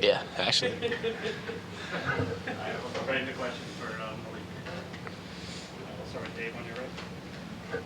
Yeah, actually. All right, we'll go right into questions for Malik. We'll start with Dave on your right.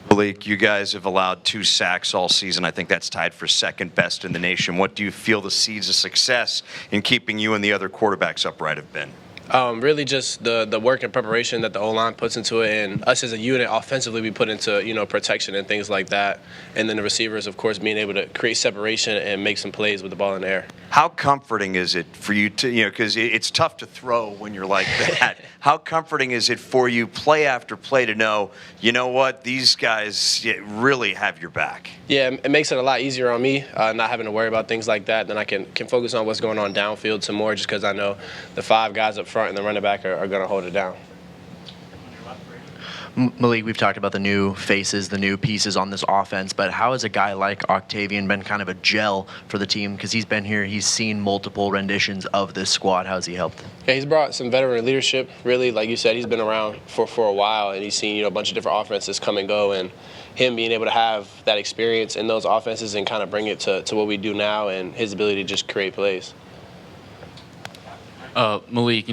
Malik, you guys have allowed 2 sacks all season. I think that's tied for second best in the nation. What do you feel the seeds of success in keeping you and the other quarterbacks upright have been? Really just the work and preparation that the O-line puts into it, and us as a unit offensively we put into, protection and things like that. And then the receivers, of course, being able to create separation and make some plays with the ball in the air. How comforting is it for you to, because it's tough to throw when you're like that. How comforting is it for you play after play to know, you know what, these guys really have your back? Yeah, it makes it a lot easier on me, not having to worry about things like that. Then I can focus on what's going on downfield some more, just because I know the 5 guys up front and the running back are going to hold it down. Malik, we've talked about the new faces, the new pieces on this offense, but how has a guy like Octavian been kind of a gel for the team? Because he's been here, he's seen multiple renditions of this squad. How has he helped? Yeah, he's brought some veteran leadership, really. Like you said, he's been around for a while, and he's seen a bunch of different offenses come and go, and him being able to have that experience in those offenses and kind of bring it to what we do now, and his ability to just create plays. Malik,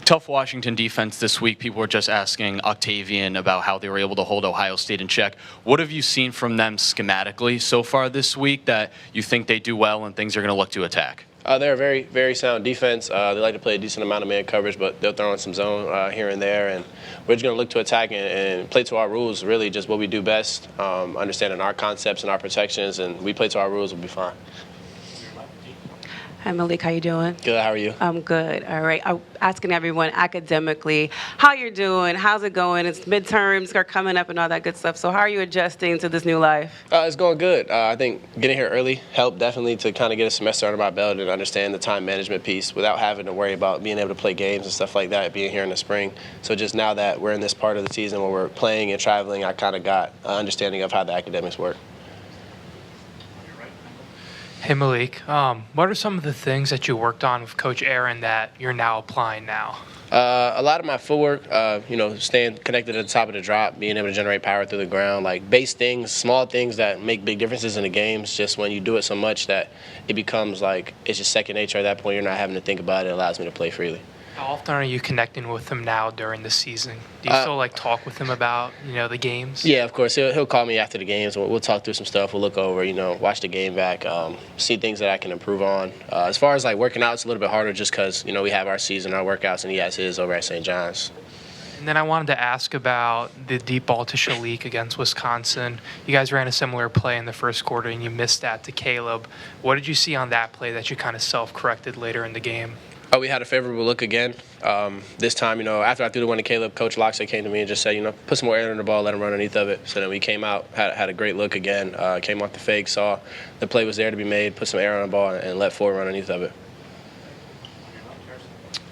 tough Washington defense this week. People were just asking Octavian about how they were able to hold Ohio State in check. What have you seen from them schematically so far this week that you think they do well and things are going to look to attack? They're a very, very sound defense. They like to play a decent amount of man coverage, but they'll throw in some zone here and there. And we're just going to look to attack and play to our rules, really just what we do best, understanding our concepts and our protections, and we play to our rules, we'll be fine. Hi, Malik. How you doing? Good. How are you? I'm good. All right. I'm asking everyone academically how you're doing. How's it going? It's midterms are coming up and all that good stuff. So how are you adjusting to this new life? It's going good. I think getting here early helped definitely to kind of get a semester under my belt and understand the time management piece without having to worry about being able to play games and stuff like that, being here in the spring. So just now that we're in this part of the season where we're playing and traveling, I kind of got an understanding of how the academics work. Hey Malik, what are some of the things that you worked on with Coach Aaron that you're now applying now? A lot of my footwork, staying connected at the top of the drop, being able to generate power through the ground, like base things, small things that make big differences in the games. Just when you do it so much that it becomes like it's just second nature at that point, you're not having to think about it. It allows me to play freely. How often are you connecting with him now during the season? Do you still talk with him about the games? Yeah, of course. He'll call me after the games. We'll talk through some stuff. We'll look over, watch the game back, see things that I can improve on. As far as working out, it's a little bit harder just because we have our season, our workouts, and he has his over at St. John's. And then I wanted to ask about the deep ball to Shalik against Wisconsin. You guys ran a similar play in the first quarter, and you missed that to Caleb. What did you see on that play that you kind of self-corrected later in the game? Oh, we had a favorable look again. This time, after I threw the one to Caleb, Coach Locksley came to me and just said, put some more air in the ball, let him run underneath of it. So then we came out, had a great look again, came off the fake, saw the play was there to be made, put some air on the ball, and let Ford run underneath of it.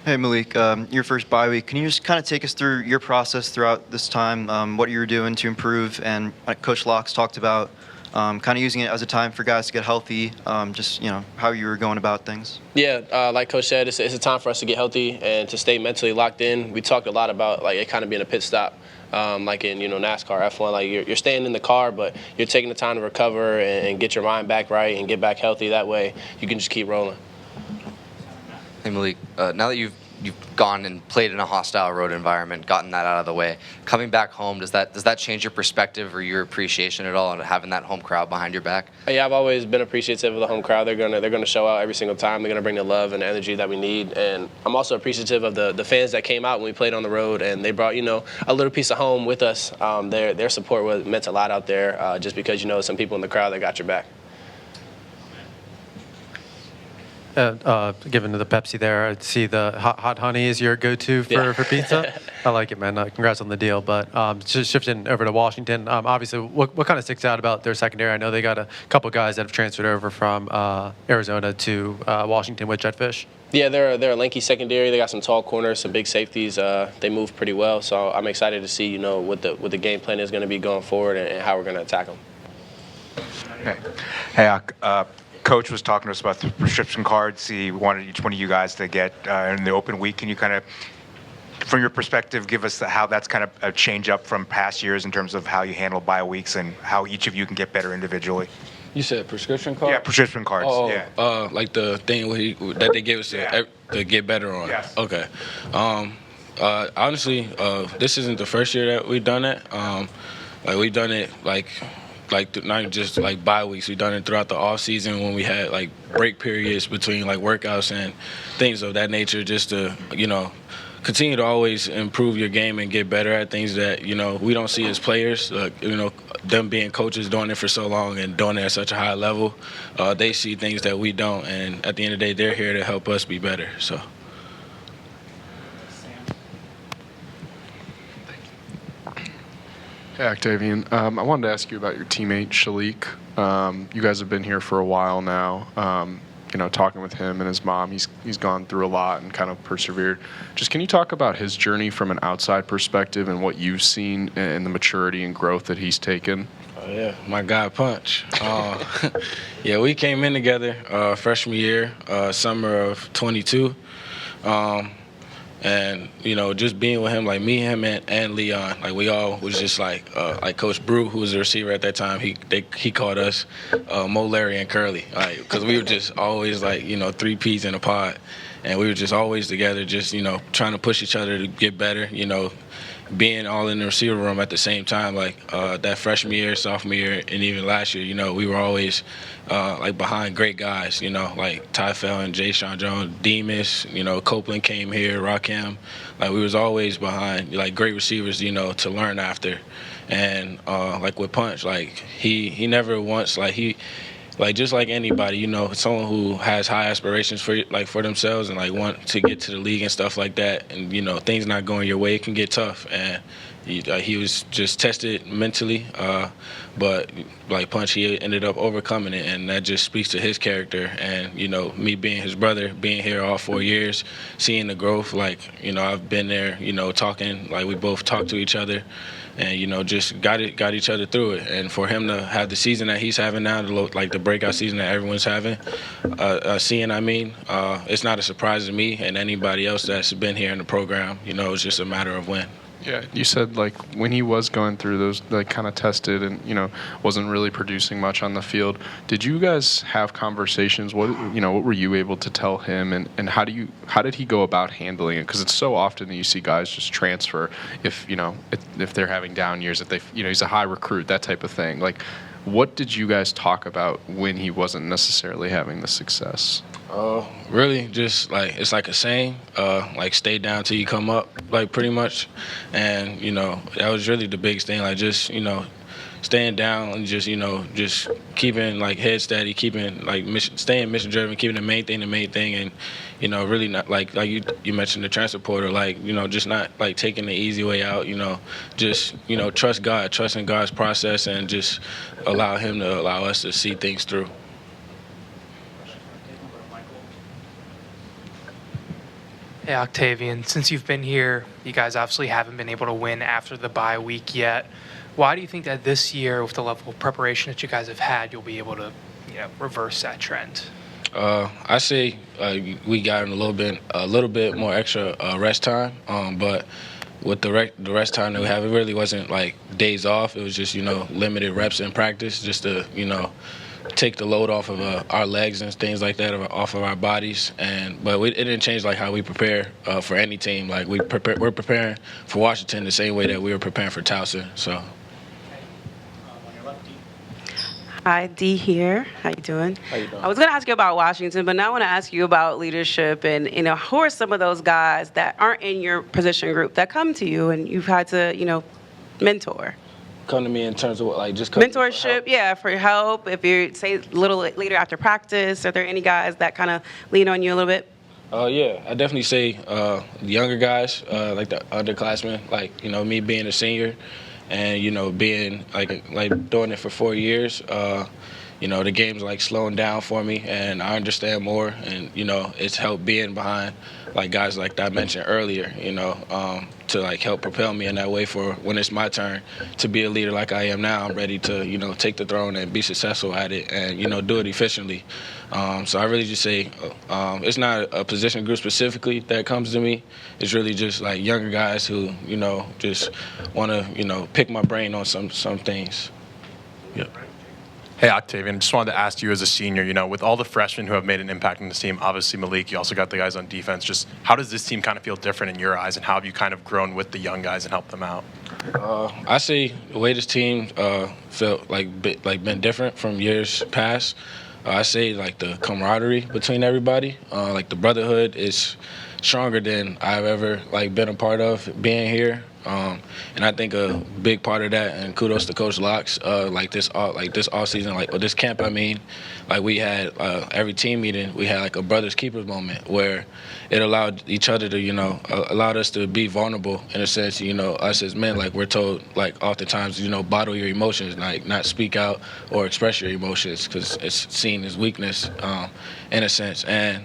Hey, Malik, your first bye week. Can you just kind of take us through your process throughout this time, what you were doing to improve? And like Coach Locks talked about, kind of using it as a time for guys to get healthy, how you were going about things. Yeah, like Coach said, it's a time for us to get healthy and to stay mentally locked in. We talked a lot about it kind of being a pit stop, like in NASCAR, F1. You're staying in the car, but you're taking the time to recover and get your mind back right and get back healthy. That way, you can just keep rolling. Hey Malik, now that you've gone and played in a hostile road environment, gotten that out of the way, coming back home, does that change your perspective or your appreciation at all on having that home crowd behind your back? Yeah, I've always been appreciative of the home crowd. They're gonna show out every single time. They're gonna bring the love and the energy that we need. And I'm also appreciative of the fans that came out when we played on the road, and they brought a little piece of home with us. Their support meant a lot out there, just because some people in the crowd that got your back. Given to the Pepsi there, I see the hot honey is your go-to for pizza. I like it, man. Congrats on the deal. But just shifting over to Washington, obviously, what kind of sticks out about their secondary? I know they got a couple guys that have transferred over from Arizona to Washington with Jetfish. Yeah, they're a lanky secondary. They got some tall corners, some big safeties. They move pretty well. So I'm excited to see, what the game plan is going to be going forward and how we're going to attack them. Hey, Coach was talking to us about the prescription cards he wanted each one of you guys to get in the open week. Can you kind of, from your perspective, give us how that's kind of a change up from past years in terms of how you handle bye weeks and how each of you can get better individually? You said prescription card? Yeah, prescription cards. Oh, yeah. like the thing that they gave us to get better on. Yes. Okay. Honestly, this isn't the first year that we've done it. Like we've done it not just like bye weeks. We've done it throughout the off season when we had like break periods between like workouts and things of that nature, just to continue to always improve your game and get better at things that we don't see as players. Them being coaches doing it for so long and doing it at such a high level, they see things that we don't, and at the end of the day, they're here to help us be better. So. Hey, Octavian. I wanted to ask you about your teammate, Shalik. You guys have been here for a while now. Talking with him and his mom, he's gone through a lot and kind of persevered. Just can you talk about his journey from an outside perspective and what you've seen and the maturity and growth that he's taken? Yeah, my guy Punch. Yeah, we came in together freshman year, summer of 22. And, just being with him, like me, him, and Leon, like we all was just like Coach Brew, who was the receiver at that time, he called us Mo, Larry, and Curly, like, because we were just always like, three peas in a pod. And we were just always together, just, trying to push each other to get better, being all in the receiver room at the same time, like that freshman year, sophomore year, and even last year, we were always like behind great guys, like Ty Felton, Jay Sean Jones, Demas, Copeland came here, Rakim. Like we was always behind like great receivers, to learn after. And like with Punch, like he never once like just like anybody, someone who has high aspirations for themselves and like want to get to the league and stuff like that, and things not going your way, it can get tough. And he was just tested mentally, but like Punch, he ended up overcoming it, and that just speaks to his character. And me being his brother, being here all 4 years, seeing the growth, like I've been there, talking, like we both talk to each other. And just got each other through it. And for him to have the season that he's having now, like the breakout season that everyone's having, it's not a surprise to me and anybody else that's been here in the program. It's just a matter of when. Yeah, you said like when he was going through those, like kind of tested and wasn't really producing much on the field. Did you guys have conversations? What were you able to tell him, and how did he go about handling it? Because it's so often that you see guys just transfer if they're having down years, if they he's a high recruit, that type of thing. Like, what did you guys talk about when he wasn't necessarily having the success? Really, just like it's like a saying, like stay down till you come up, like pretty much. And that was really the biggest thing, like just staying down and just keeping like head steady, keeping like staying mission driven, keeping the main thing, and really not like you mentioned the transfer portal, like just not like taking the easy way out, just trust God, trusting God's process, and just allow Him to allow us to see things through. Hey, Octavian, since you've been here, you guys obviously haven't been able to win after the bye week yet. Why do you think that this year, with the level of preparation that you guys have had, you'll be able to reverse that trend? I say we got a little bit more extra rest time, but with the rest time that we have, it really wasn't like days off. It was just limited reps in practice, just to take the load off of our legs and things like that, off of our bodies. But it didn't change like how we prepare for any team. Like we're preparing for Washington the same way that we were preparing for Towson. So. Hi, D here. How you doing? How you doing? I was going to ask you about Washington, but now I want to ask you about leadership and, who are some of those guys that aren't in your position group that come to you and you've had to, mentor? Come to me in terms of what, like just mentorship, for help. If you're, say, a little later after practice, are there any guys that kind of lean on you a little bit? Yeah, I definitely say the younger guys, like the underclassmen, like, me being a senior and, being like doing it for 4 years, the game's like slowing down for me and I understand more, and, it's helped being behind like guys like I mentioned earlier, to like help propel me in that way for when it's my turn to be a leader like I am now. I'm ready to, take the throne and be successful at it and, do it efficiently. So I really just say it's not a position group specifically that comes to me. It's really just like younger guys who, just want to, pick my brain on some things. Yep. Hey, Octavian, just wanted to ask you as a senior, with all the freshmen who have made an impact on this team, obviously Malik, you also got the guys on defense, just how does this team kind of feel different in your eyes, and how have you kind of grown with the young guys and helped them out? I see the way this team felt been different from years past. I say like the camaraderie between everybody, like the brotherhood is stronger than I've ever been a part of being here. And I think a big part of that, and kudos to Coach Locks, this off season, this camp. We had every team meeting, we had a brothers keepers moment where it allowed each other to, allowed us to be vulnerable in a sense. Us as men, we're told, oftentimes, bottle your emotions, not speak out or express your emotions because it's seen as weakness, in a sense. And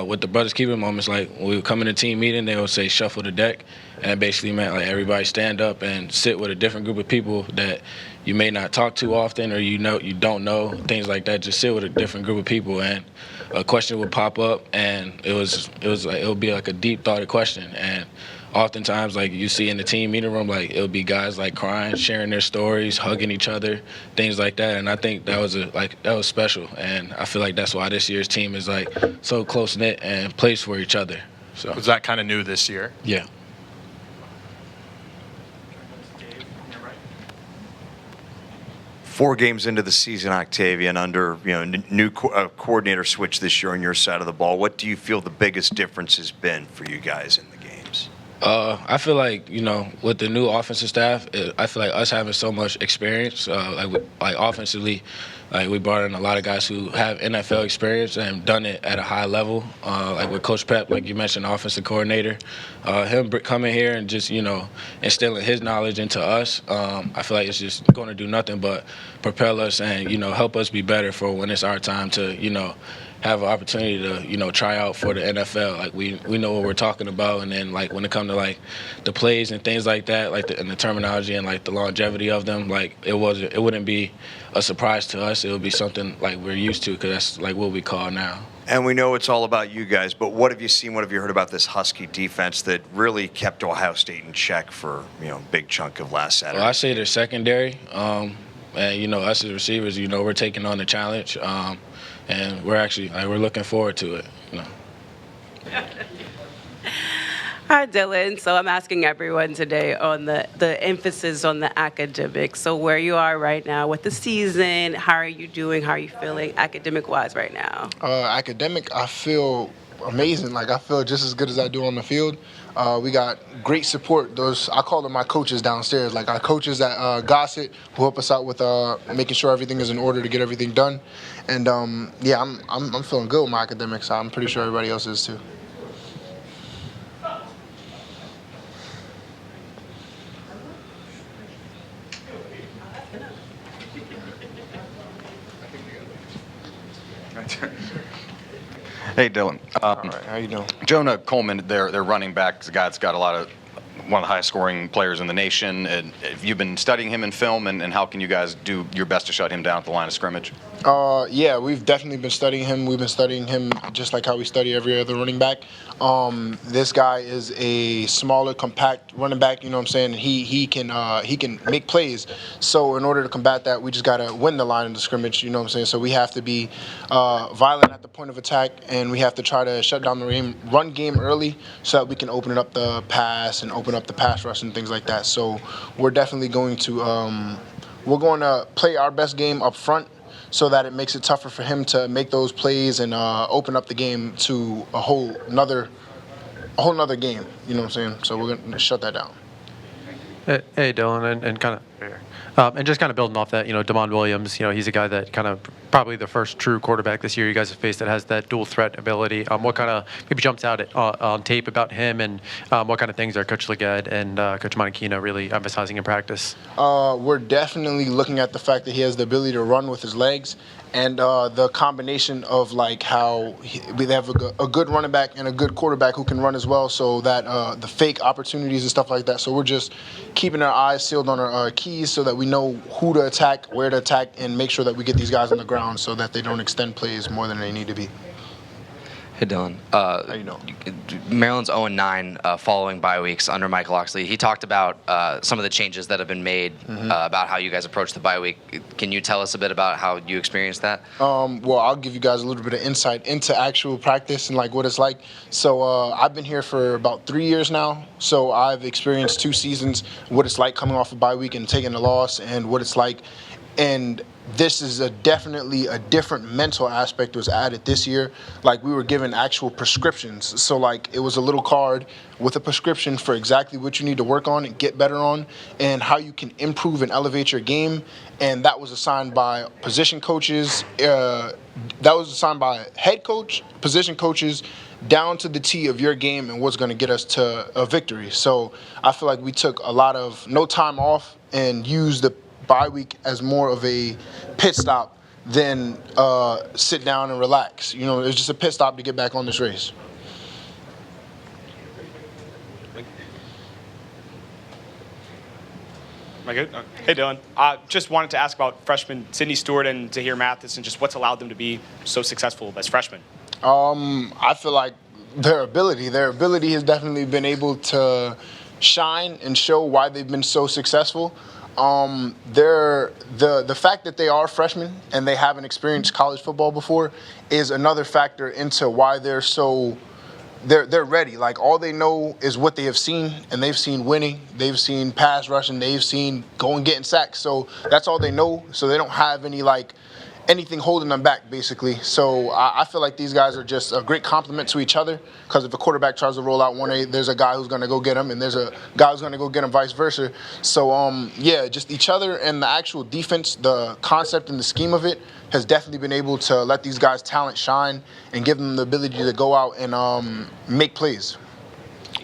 with the brothers keeping moments, when we would come in a team meeting, they would say shuffle the deck, and it basically meant everybody stand up and sit with a different group of people that you may not talk to often, or you don't know, things like that. Just sit with a different group of people, and a question would pop up, and it would be a deep thoughted question, and oftentimes you see in the team meeting room, it would be guys crying, sharing their stories, hugging each other, things like that. And I think that was special, and I feel like that's why this year's team is so close knit and plays for each other. So Was that kind of new this year? Yeah. Dave, on your right. 4 games into the season, Octavian, under new coordinator switch this year on your side of the ball. What do you feel the biggest difference has been for you guys in the games? I feel with the new offensive staff, I feel us having so much experience, offensively, we brought in a lot of guys who have NFL experience and done it at a high level. With Coach Pep, you mentioned, offensive coordinator, him coming here and just instilling his knowledge into us. I feel it's just going to do nothing but propel us and help us be better for when it's our time to have an opportunity to try out for the NFL. We know what we're talking about, and then when it comes to the plays and things like that, and the terminology and the longevity of them, it wouldn't be a surprise to us. It would be something we're used to, because that's what we call now. And we know it's all about you guys, but what have you seen, what have you heard about this Husky defense that really kept Ohio State in check for a big chunk of last Saturday? Well, I say their secondary, and us as receivers, we're taking on the challenge. And we're actually we're looking forward to it. Hi, Dillan. So I'm asking everyone today on the emphasis on the academics. So where you are right now with the season, how are you doing? How are you feeling academic-wise right now? Academic, I feel amazing. I feel just as good as I do on the field. We got great support. I call them my coaches downstairs, our coaches at Gossett, who help us out with making sure everything is in order to get everything done. And I'm feeling good with my academics. I'm pretty sure everybody else is too. Hey, Dillan. All right, how you doing? Jonah Coleman, their running back, is a guy that's got one of the highest scoring players in the nation. And have you been studying him in film, and how can you guys do your best to shut him down at the line of scrimmage? Yeah, we've definitely been studying him. We've been studying him just like how we study every other running back. This guy is a smaller, compact running back. You know what I'm saying? He can make plays. So in order to combat that, we just gotta win the line of the scrimmage. You know what I'm saying? So we have to be violent at the point of attack, and we have to try to shut down the run game early, so that we can open up the pass and open up the pass rush and things like that. So we're definitely going to play our best game up front, so that it makes it tougher for him to make those plays and open up the game to a whole nother game. You know what I'm saying? So we're going to shut that down. Hey, Dillan, and kind of, and just kind of building off that, Damon Williams, he's a guy that kind of probably the first true quarterback this year you guys have faced that has that dual threat ability. What kind of maybe jumps out on tape about him, and what kind of things are Coach Leggett and Coach Monachino really emphasizing in practice? We're definitely looking at the fact that he has the ability to run with his legs, and the combination of how we have a good running back and a good quarterback who can run as well, so that the fake opportunities and stuff like that. So we're just keeping our eyes sealed on our keys, so that we know who to attack, where to attack, and make sure that we get these guys on the ground so that they don't extend plays more than they need to be. Hey, Dylan. How you doing? Maryland's 0-9 following bye weeks under Mike Loxley. He talked about some of the changes that have been made about how you guys approach the bye week. Can you tell us a bit about how you experienced that? Well, I'll give you guys a little bit of insight into actual practice and like what it's like. So I've been here for about 3 years now. So I've experienced 2 seasons, what it's like coming off a bye week and taking a loss, and what it's like. And this is definitely a different mental aspect was added this year. Like, we were given actual prescriptions. So, like, it was a little card with a prescription for exactly what you need to work on and get better on and how you can improve and elevate your game. And that was assigned by position coaches. That was assigned by head coach, position coaches, down to the T of your game and what's going to get us to a victory. So I feel like we took a lot of no time off and used the bye week as more of a pit stop than sit down and relax. You know, it's just a pit stop to get back on this race. Am I good? Hey, Dylan. Just wanted to ask about freshmen Sidney Stewart and Zahir Mathis and just what's allowed them to be so successful as freshmen. I feel like their ability has definitely been able to shine and show why they've been so successful. The fact that they are freshmen and they haven't experienced college football before is another factor into why they're ready. Like, all they know is what they have seen, and they've seen winning, they've seen pass rushing, they've seen going getting sacks. So that's all they know. So they don't have anything holding them back, basically. So I feel like these guys are just a great complement to each other, because if a quarterback tries to roll out 1A, there's a guy who's going to go get him, and there's a guy who's going to go get him, vice versa. So, just each other and the actual defense, the concept and the scheme of it has definitely been able to let these guys' talent shine and give them the ability to go out and make plays.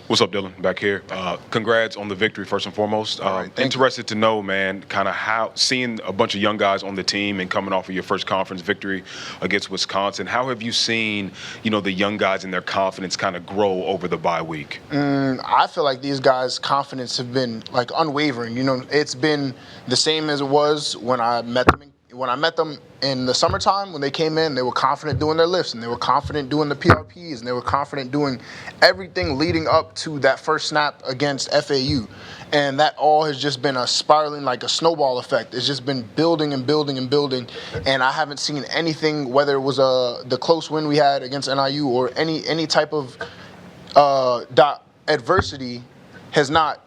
What's up, Dylan? Back here. Congrats on the victory, first and foremost. Interested to know, man, kind of how, seeing a bunch of young guys on the team and coming off of your first conference victory against Wisconsin, how have you seen, the young guys and their confidence kind of grow over the bye week? I feel like these guys' confidence have been, unwavering. It's been the same as it was when I met them in the summertime. When they came in, they were confident doing their lifts, and they were confident doing the PRPs, and they were confident doing everything leading up to that first snap against FAU. And that all has just been a spiraling, like a snowball effect. It's just been building and building and building. And I haven't seen anything, whether it was the close win we had against NIU or any type of adversity, has not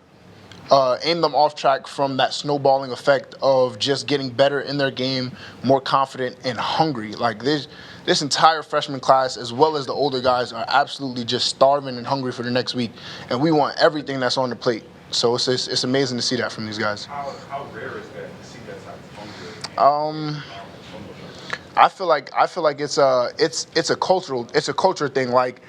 aim them off track from that snowballing effect of just getting better in their game, more confident and hungry. Like, this entire freshman class, as well as the older guys, are absolutely just starving and hungry for the next week, and we want everything that's on the plate. So it's amazing to see that from these guys. How rare is that to see that type of hunger? I feel like it's a culture thing. Like,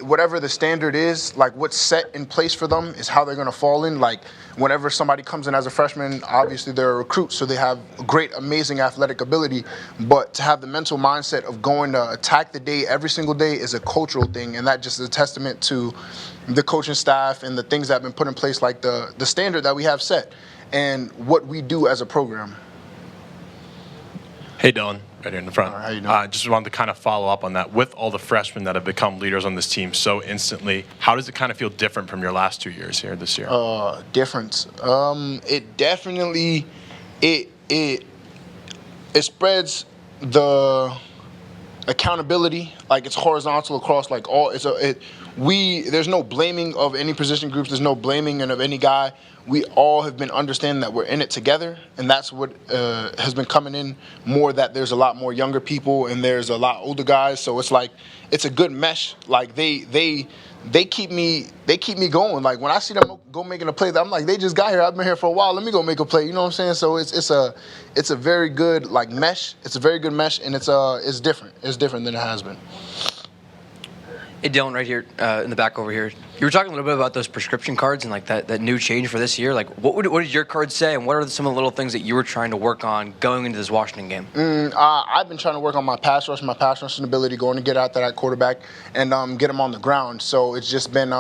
whatever the standard is, like what's set in place for them is how they're going to fall in. Like, whenever somebody comes in as a freshman, obviously they're a recruit, so they have great, amazing athletic ability. But to have the mental mindset of going to attack the day every single day is a cultural thing, and that just is a testament to the coaching staff and the things that have been put in place, like the standard that we have set and what we do as a program. Hey, Dylan, right here in the front. How you doing? Just wanted to kind of follow up on that. With all the freshmen that have become leaders on this team so instantly, how does it kind of feel different from your last 2 years here this year? Difference. It definitely it spreads the accountability. Like, it's horizontal across like all. There's no blaming of any position groups. There's no blaming of any guy. We all have been understanding that we're in it together, and that's what has been coming in more, that there's a lot more younger people and there's a lot older guys. So it's like, it's a good mesh. Like, they keep me going. Like, when I see them go making a play, I'm like, they just got here. I've been here for a while. Let me go make a play. You know what I'm saying? So it's a very good mesh. It's a very good mesh, and it's different. It's different than it has been. Hey, Dylan, right here in the back over here. You were talking a little bit about those prescription cards and like that new change for this year. Like, what did your cards say, and what are some of the little things that you were trying to work on going into this Washington game? I've been trying to work on my pass rushing ability, going to get out to that quarterback and get him on the ground. So it's just been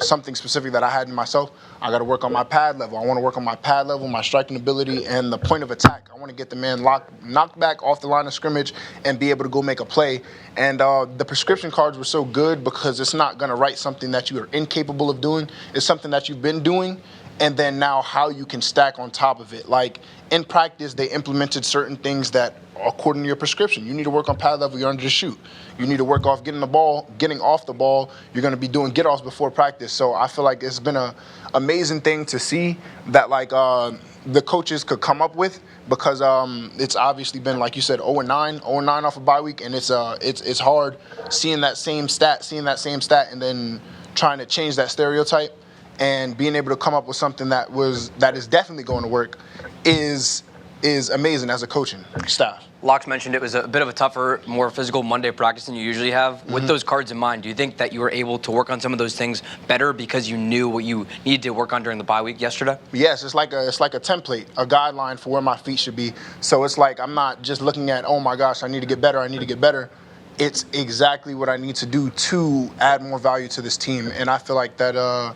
something specific that I had in myself. I got to work on my pad level. I want to work on my pad level, my striking ability, and the point of attack. I want to get the man knocked back off the line of scrimmage and be able to go make a play. And the prescription cards were so good because it's not going to write something that you are incapable of doing. It's something that you've been doing, and then now how you can stack on top of it. Like in practice, they implemented certain things that according to your prescription. You need to work on pad level, you're under the shoot. You need to work off getting off the ball. You're going to be doing get-offs before practice. So I feel like it's been an amazing thing to see that like the coaches could come up with because it's obviously been, like you said, 0-9 off a bye week, and it's hard seeing that same stat, and then trying to change that stereotype and being able to come up with something that is definitely going to work is amazing as a coaching staff. Locks mentioned it was a bit of a tougher, more physical Monday practice than you usually have. With those cards in mind, do you think that you were able to work on some of those things better because you knew what you needed to work on during the bye week yesterday? Yes, it's like a template, a guideline for where my feet should be. So it's like I'm not just looking at, oh my gosh, I need to get better. It's exactly what I need to do to add more value to this team. And I feel like that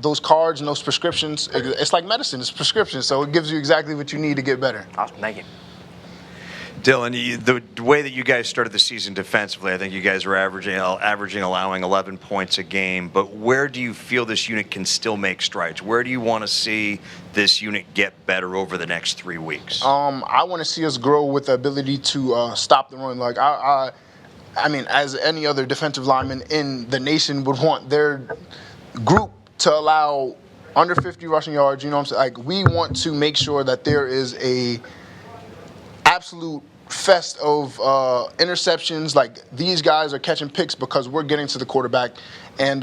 those cards and those prescriptions, it's like medicine, it's prescription. So it gives you exactly what you need to get better. Awesome, thank you. Dylan, the way that you guys started the season defensively, I think you guys were averaging allowing 11 points a game. But where do you feel this unit can still make strides? Where do you want to see this unit get better over the next 3 weeks? I want to see us grow with the ability to stop the run. Like I mean, as any other defensive lineman in the nation would want their group to allow under 50 rushing yards. You know what I'm saying? Like we want to make sure that there is a absolute fest of interceptions. Like these guys are catching picks because we're getting to the quarterback and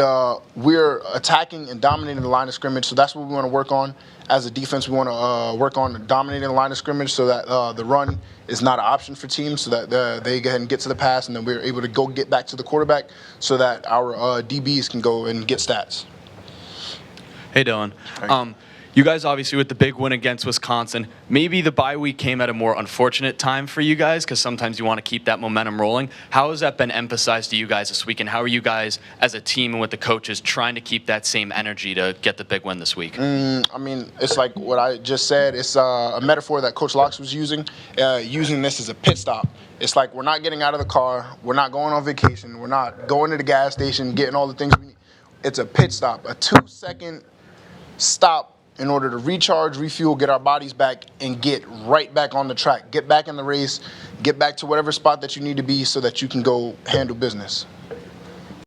we're attacking and dominating the line of scrimmage. So that's what we want to work on as a defense. We want to work on dominating the line of scrimmage so that the run is not an option for teams, so that they go ahead and get to the pass, and then we're able to go get back to the quarterback so that our DBs can go and get stats. Hey, Dylan. You guys obviously with the big win against Wisconsin, maybe the bye week came at a more unfortunate time for you guys because sometimes you want to keep that momentum rolling. How has that been emphasized to you guys this week, and how are you guys as a team and with the coaches trying to keep that same energy to get the big win this week? I mean, it's like what I just said. It's a metaphor that Coach Locks was using this as a pit stop. It's like we're not getting out of the car. We're not going on vacation. We're not going to the gas station, getting all the things we need. It's a pit stop, a 2-second stop in order to recharge, refuel, get our bodies back, and get right back on the track. Get back in the race, get back to whatever spot that you need to be so that you can go handle business.